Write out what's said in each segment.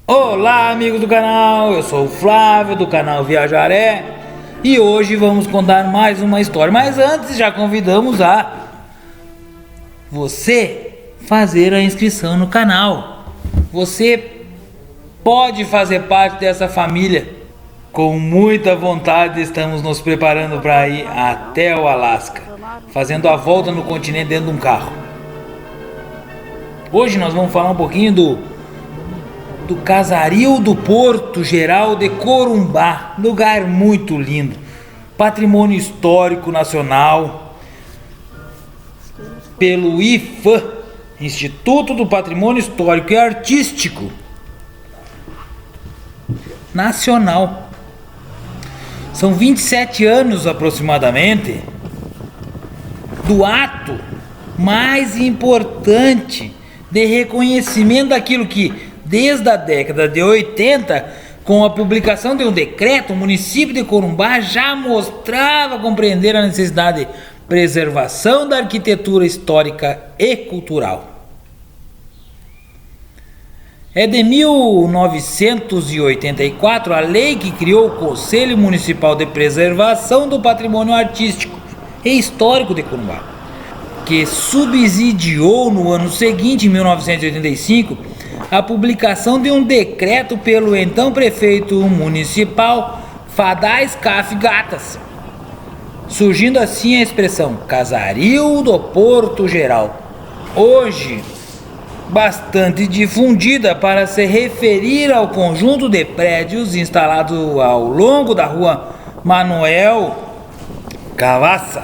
Olá, amigos do canal, eu sou o Flávio do canal Viajaré e hoje vamos contar mais uma história. Mas antes já convidamos a você fazer a inscrição no canal. Você pode fazer parte dessa família. Com muita vontade estamos nos preparando para ir até o Alasca, fazendo a volta no continente dentro de um carro. Hoje nós vamos falar um pouquinho do Casario do Porto Geral de Corumbá, lugar muito lindo, patrimônio histórico nacional pelo IPHAN, Instituto do Patrimônio Histórico e Artístico Nacional. São 27 anos aproximadamente do ato mais importante de reconhecimento daquilo que, desde a década de 80, com a publicação de um decreto, o município de Corumbá já mostrava compreender a necessidade de preservação da arquitetura histórica e cultural. É de 1984 a lei que criou o Conselho Municipal de Preservação do Patrimônio Artístico e Histórico de Corumbá, que subsidiou no ano seguinte, em 1985, a publicação de um decreto pelo então prefeito municipal Fadais Caf Gatas, surgindo assim a expressão Casario do Porto Geral, hoje bastante difundida para se referir ao conjunto de prédios instalados ao longo da rua Manuel Cavassa,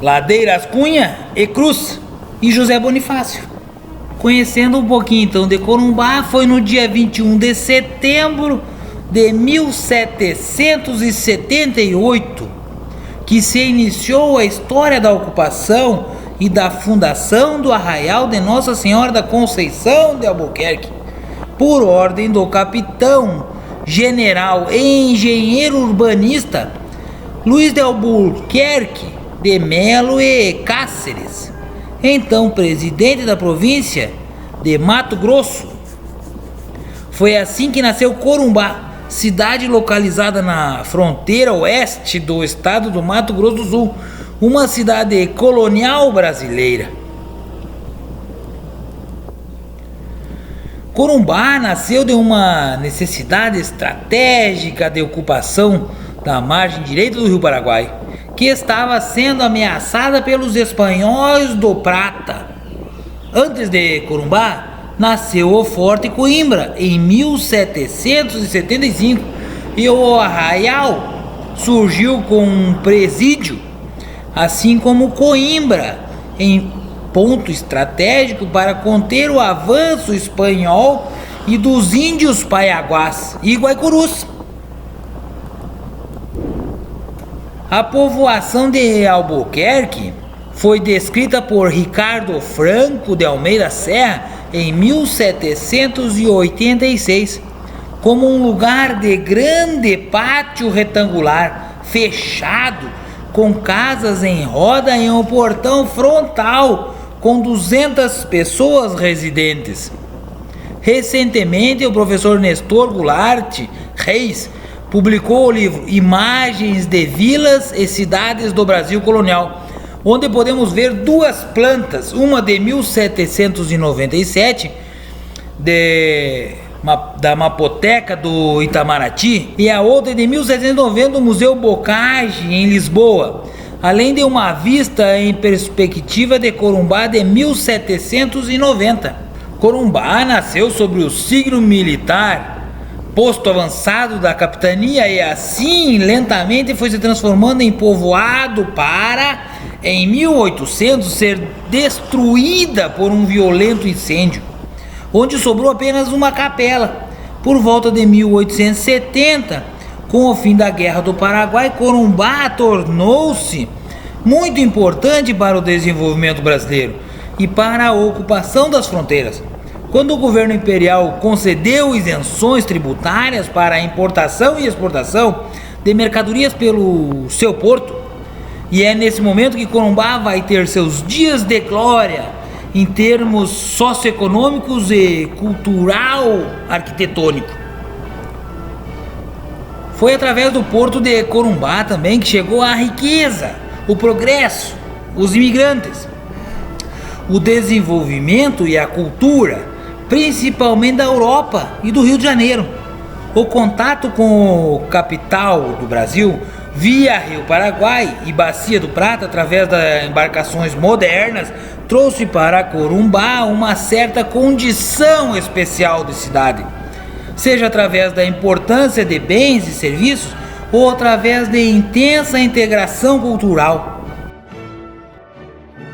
Ladeiras Cunha e Cruz e José Bonifácio. Conhecendo um pouquinho então de Corumbá, foi no dia 21 de setembro de 1778 que se iniciou a história da ocupação e da fundação do Arraial de Nossa Senhora da Conceição de Albuquerque, por ordem do capitão general e engenheiro urbanista Luiz de Albuquerque de Melo e Cáceres, então presidente da província de Mato Grosso. Foi assim que nasceu Corumbá, cidade localizada na fronteira oeste do estado do Mato Grosso do Sul, uma cidade colonial brasileira. Corumbá nasceu de uma necessidade estratégica de ocupação da margem direita do Rio Paraguai, que estava sendo ameaçada pelos espanhóis do Prata. Antes de Corumbá, nasceu o Forte Coimbra em 1775 e o Arraial surgiu com um presídio, assim como Coimbra, em ponto estratégico para conter o avanço espanhol e dos índios paiaguás e guaicurus. A povoação de Albuquerque foi descrita por Ricardo Franco de Almeida Serra em 1786 como um lugar de grande pátio retangular, fechado, com casas em roda e um portão frontal com 200 pessoas residentes. Recentemente, o professor Nestor Goulart Reis publicou o livro Imagens de Vilas e Cidades do Brasil Colonial, onde podemos ver duas plantas, uma de 1797 da Mapoteca do Itamaraty e a outra de 1790 do Museu Bocage em Lisboa, além de uma vista em perspectiva de Corumbá de 1790. Corumbá nasceu sobre o signo militar, posto avançado da capitania, e assim lentamente foi se transformando em povoado para, em 1800, ser destruída por um violento incêndio, onde sobrou apenas uma capela. Por volta de 1870, com o fim da Guerra do Paraguai, Corumbá tornou-se muito importante para o desenvolvimento brasileiro e para a ocupação das fronteiras. Quando o governo imperial concedeu isenções tributárias para a importação e exportação de mercadorias pelo seu porto, e é nesse momento que Corumbá vai ter seus dias de glória em termos socioeconômicos e cultural arquitetônico. Foi através do porto de Corumbá também que chegou a riqueza, o progresso, os imigrantes, o desenvolvimento e a cultura, principalmente da Europa e do Rio de Janeiro. O contato com o capital do Brasil via Rio Paraguai e Bacia do Prata através das embarcações modernas trouxe para Corumbá uma certa condição especial de cidade, seja através da importância de bens e serviços ou através de intensa integração cultural.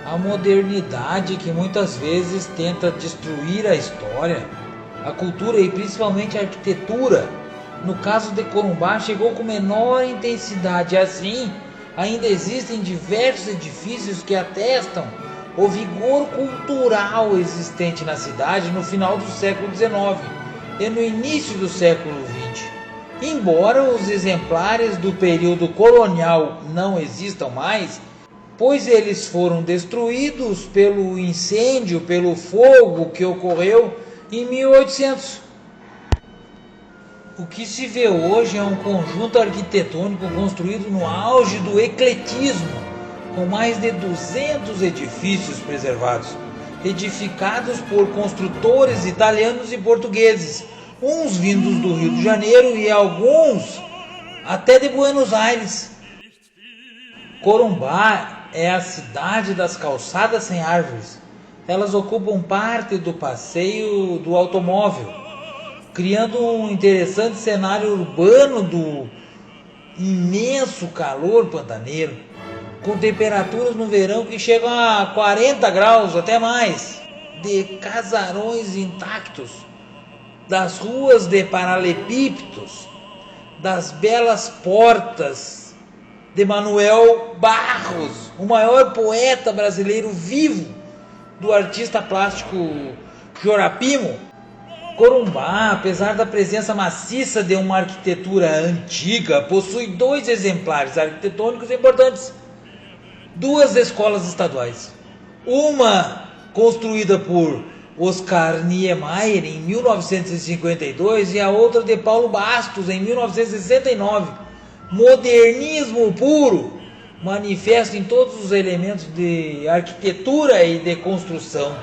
A modernidade que muitas vezes tenta destruir a história, a cultura e principalmente a arquitetura, no caso de Corumbá, chegou com menor intensidade. Assim, ainda existem diversos edifícios que atestam o vigor cultural existente na cidade no final do século XIX e no início do século XX. Embora os exemplares do período colonial não existam mais, pois eles foram destruídos pelo incêndio, pelo fogo que ocorreu em 1800. O que se vê hoje é um conjunto arquitetônico construído no auge do ecletismo, com mais de 200 edifícios preservados, edificados por construtores italianos e portugueses, uns vindos do Rio de Janeiro e alguns até de Buenos Aires. Corumbá é a cidade das calçadas sem árvores. Elas ocupam parte do passeio do automóvel, criando um interessante cenário urbano do imenso calor pantaneiro, com temperaturas no verão que chegam a 40 graus, até mais, de casarões intactos, das ruas de paralelepípedos, das belas portas de Manuel Barros, o maior poeta brasileiro vivo, do artista plástico Jorapimo. Corumbá, apesar da presença maciça de uma arquitetura antiga, possui 2 exemplares arquitetônicos importantes: 2 escolas estaduais, uma construída por Oscar Niemeyer em 1952 e a outra de Paulo Bastos em 1969. Modernismo puro, manifesto em todos os elementos de arquitetura e de construção.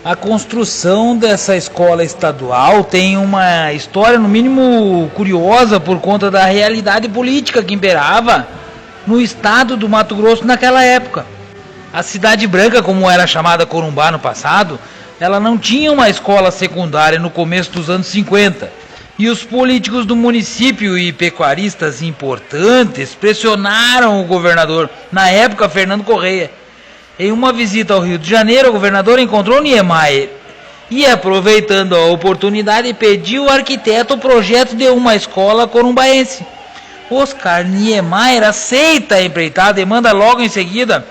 A construção dessa escola estadual tem uma história no mínimo curiosa por conta da realidade política que imperava no estado do Mato Grosso naquela época. A Cidade Branca, como era chamada Corumbá no passado, ela não tinha uma escola secundária no começo dos anos 50. E os políticos do município e pecuaristas importantes pressionaram o governador, na época Fernando Correia. Em uma visita ao Rio de Janeiro, o governador encontrou Niemeyer e, aproveitando a oportunidade, pediu ao arquiteto o projeto de uma escola corumbaense. Oscar Niemeyer aceita a empreitada e manda logo em seguida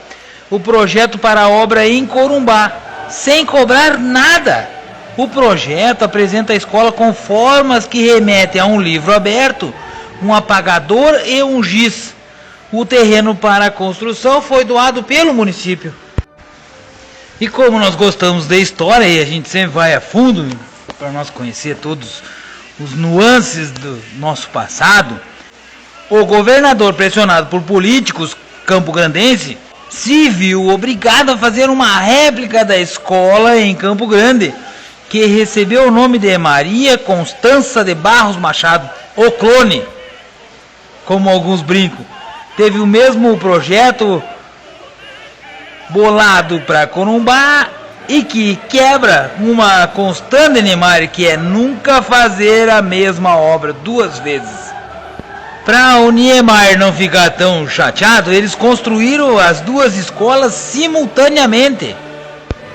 o projeto para a obra em Corumbá, sem cobrar nada. O projeto apresenta a escola com formas que remetem a um livro aberto, um apagador e um giz. O terreno para a construção foi doado pelo município. E como nós gostamos da história e a gente sempre vai a fundo para nós conhecer todos os nuances do nosso passado, o governador, pressionado por políticos campograndense, se viu obrigado a fazer uma réplica da escola em Campo Grande, que recebeu o nome de Maria Constança de Barros Machado, o clone, como alguns brincam. Teve o mesmo projeto bolado para Corumbá e que quebra uma constante de Niemeyer, que é nunca fazer a mesma obra 2 vezes. Para o Niemeyer não ficar tão chateado, eles construíram as 2 escolas simultaneamente.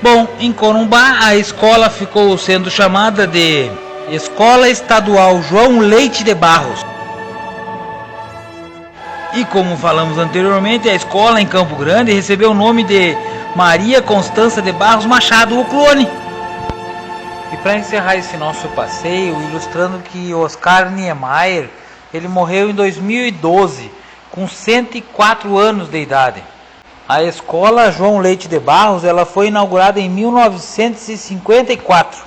Bom, em Corumbá a escola ficou sendo chamada de Escola Estadual João Leite de Barros. E como falamos anteriormente, a escola em Campo Grande recebeu o nome de Maria Constança de Barros Machado, o clone. E para encerrar esse nosso passeio, ilustrando que Oscar Niemeyer, ele morreu em 2012, com 104 anos de idade. A escola João Leite de Barros, ela foi inaugurada em 1954,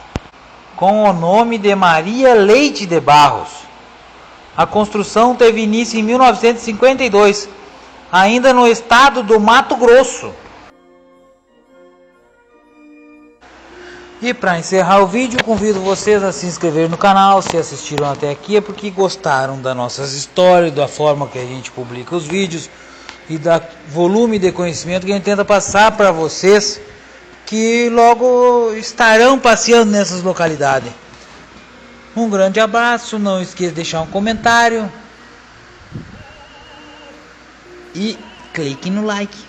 com o nome de Maria Leite de Barros. A construção teve início em 1952, ainda no estado do Mato Grosso. E para encerrar o vídeo, convido vocês a se inscrever no canal. Se assistiram até aqui é porque gostaram das nossas histórias, da forma que a gente publica os vídeos e da volume de conhecimento que a gente tenta passar para vocês, que logo estarão passeando nessas localidades. Um grande abraço, não esqueça de deixar um comentário e clique no like.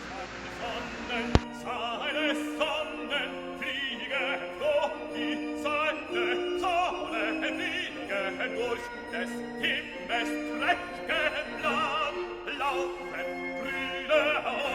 Des Himmels prächtigen Land laufen Brüder